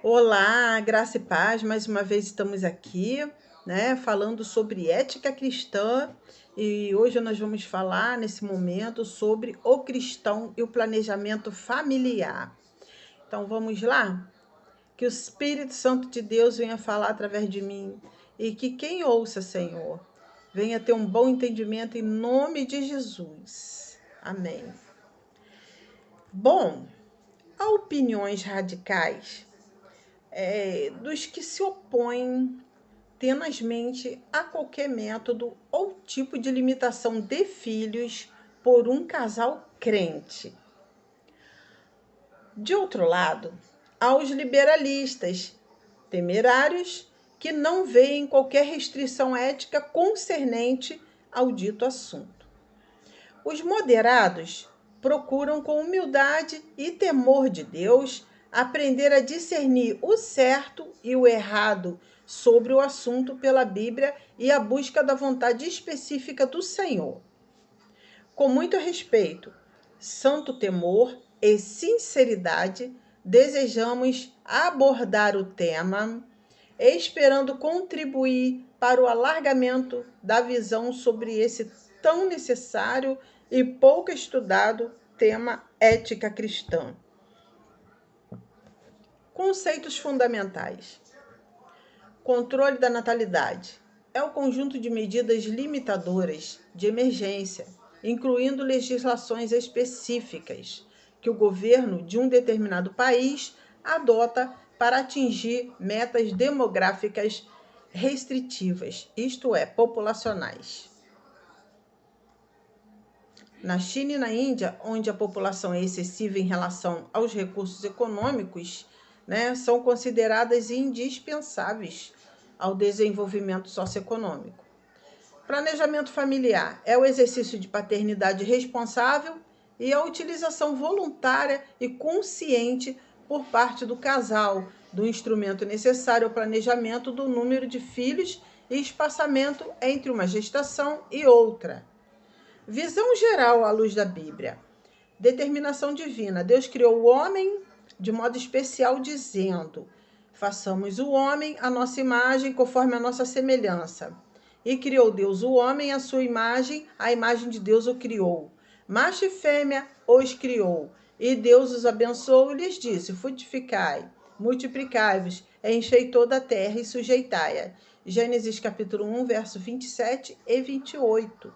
Olá, graça e paz. Mais uma vez estamos aqui, né, falando sobre ética cristã e hoje nós vamos falar nesse momento sobre o cristão e o planejamento familiar. Então vamos lá? Que o Espírito Santo de Deus venha falar através de mim e que quem ouça, Senhor, venha ter um bom entendimento em nome de Jesus. Amém. Bom, há opiniões radicais dos que se opõem tenazmente a qualquer método ou tipo de limitação de filhos por um casal crente. De outro lado, há os liberalistas temerários que não veem qualquer restrição ética concernente ao dito assunto. Os moderados procuram, com humildade e temor de Deus, aprender a discernir o certo e o errado sobre o assunto pela Bíblia e a busca da vontade específica do Senhor. Com muito respeito, santo temor e sinceridade, desejamos abordar o tema, esperando contribuir para o alargamento da visão sobre esse tão necessário e pouco estudado tema ética cristã. Conceitos fundamentais. Controle da natalidade é o conjunto de medidas limitadoras de emergência, incluindo legislações específicas que o governo de um determinado país adota para atingir metas demográficas restritivas, isto é, populacionais. Na China e na Índia, onde a população é excessiva em relação aos recursos econômicos, são consideradas indispensáveis ao desenvolvimento socioeconômico. Planejamento familiar é o exercício de paternidade responsável e a utilização voluntária e consciente por parte do casal do instrumento necessário ao planejamento do número de filhos e espaçamento entre uma gestação e outra. Visão geral à luz da Bíblia. Determinação divina. Deus criou o homem de modo especial, dizendo: façamos o homem à nossa imagem, conforme a nossa semelhança. E criou Deus o homem à sua imagem, a imagem de Deus o criou. Macho e fêmea os criou. E Deus os abençoou e lhes disse: frutificai, multiplicai-vos, enchei toda a terra e sujeitai-a. Gênesis capítulo 1, verso 27 e 28.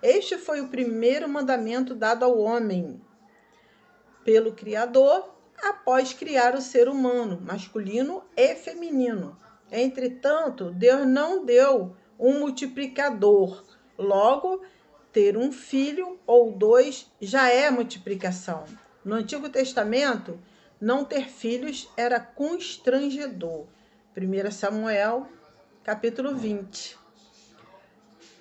Este foi o primeiro mandamento dado ao homem pelo Criador após criar o ser humano, masculino e feminino. Entretanto, Deus não deu um multiplicador. Logo, ter um filho ou dois já é multiplicação. No Antigo Testamento, não ter filhos era constrangedor. 1 Samuel, capítulo 20.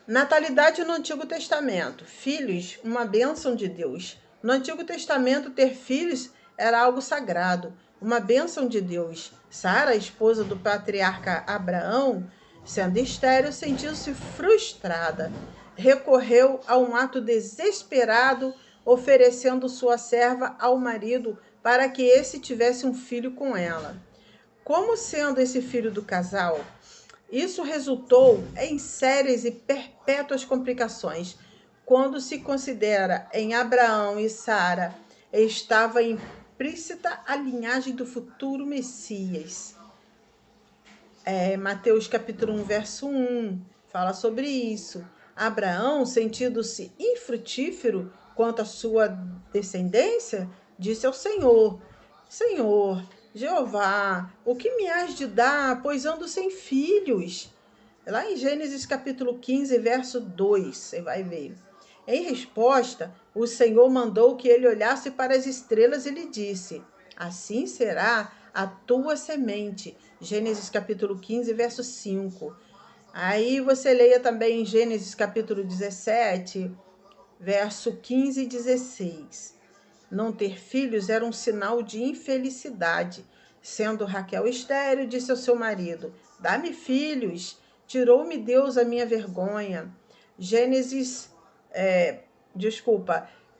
Natalidade no Antigo Testamento. Filhos, uma bênção de Deus. No Antigo Testamento, ter filhos era algo sagrado, uma bênção de Deus. Sara, esposa do patriarca Abraão, sendo estéril, sentiu-se frustrada. Recorreu a um ato desesperado, oferecendo sua serva ao marido para que esse tivesse um filho com ela. Como sendo esse filho do casal, isso resultou em sérias e perpétuas complicações. Quando se considera em Abraão e Sara, estava implícita a linhagem do futuro Messias. Mateus capítulo 1, verso 1, fala sobre isso. Abraão, sentindo-se infrutífero quanto à sua descendência, disse ao Senhor: Senhor, Jeová, o que me has de dar, pois ando sem filhos? Lá em Gênesis capítulo 15, verso 2, você vai ver. Em resposta, o Senhor mandou que ele olhasse para as estrelas e lhe disse: assim será a tua semente. Gênesis capítulo 15, verso 5. Aí você leia também em Gênesis capítulo 17, verso 15 e 16. Não ter filhos era um sinal de infelicidade. Sendo Raquel estéril, disse ao seu marido: dá-me filhos, tirou-me Deus a minha vergonha.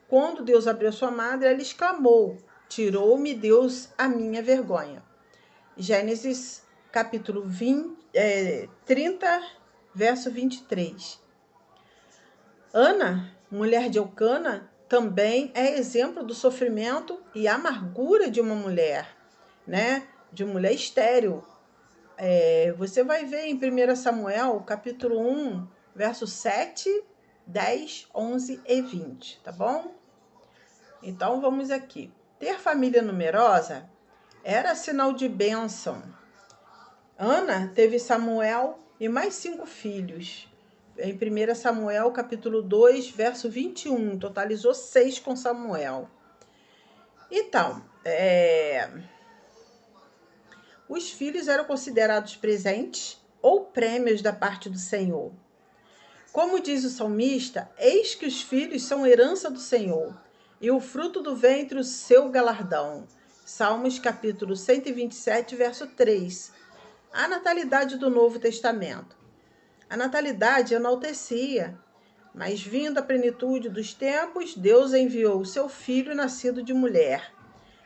Quando Deus abriu sua madre, ela exclamou: tirou-me Deus a minha vergonha. Gênesis capítulo 30, verso 23. Ana, mulher de Eucana, também é exemplo do sofrimento e amargura de uma mulher, né? De uma mulher estéril. Você vai ver em 1 Samuel, capítulo 1, verso 7, 10, 11 e 20, tá bom? Então, vamos aqui. Ter família numerosa era sinal de bênção. Ana teve Samuel e mais 5 filhos. Em 1 Samuel, capítulo 2, verso 21, totalizou 6 com Samuel. Então, os filhos eram considerados presentes ou prêmios da parte do Senhor. Como diz o salmista, eis que os filhos são herança do Senhor, e o fruto do ventre o seu galardão. Salmos capítulo 127, verso 3. A natalidade do Novo Testamento. A natalidade enaltecia, mas vindo a plenitude dos tempos, Deus enviou o seu filho nascido de mulher.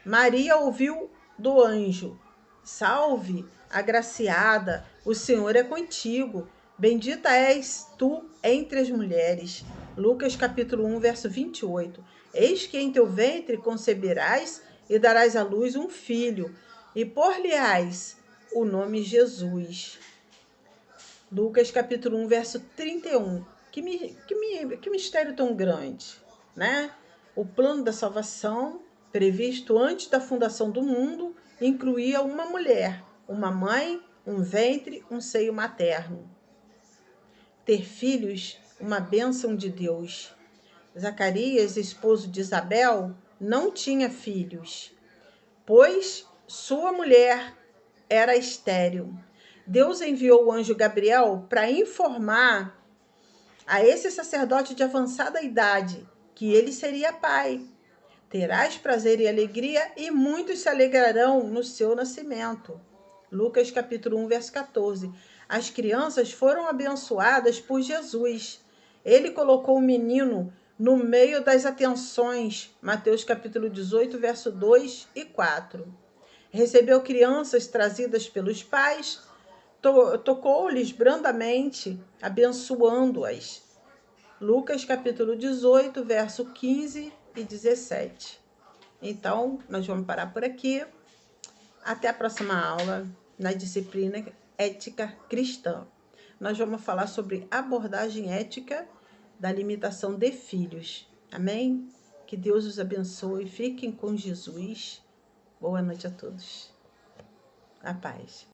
Maria ouviu do anjo: Salve, agraciada, o Senhor é contigo. Bendita és tu entre as mulheres. Lucas capítulo 1, verso 28. Eis que em teu ventre conceberás e darás à luz um filho, e por-lhe-ás o nome Jesus. Lucas capítulo 1, verso 31. Que mistério tão grande, né? O plano da salvação, previsto antes da fundação do mundo, incluía uma mulher, uma mãe, um ventre, um seio materno. Ter filhos, uma bênção de Deus. Zacarias, esposo de Isabel, não tinha filhos, pois sua mulher era estéril. Deus enviou o anjo Gabriel para informar a esse sacerdote de avançada idade que ele seria pai. Terás prazer e alegria, e muitos se alegrarão no seu nascimento. Lucas capítulo 1, verso 14. As crianças foram abençoadas por Jesus. Ele colocou o menino no meio das atenções. Mateus capítulo 18, verso 2 e 4. Recebeu crianças trazidas pelos pais, tocou-lhes brandamente, abençoando-as. Lucas capítulo 18, verso 15 e 17. Então, nós vamos parar por aqui. Até a próxima aula na disciplina Ética Cristã. Nós vamos falar sobre abordagem ética da limitação de filhos. Amém? Que Deus os abençoe. Fiquem com Jesus. Boa noite a todos. A paz.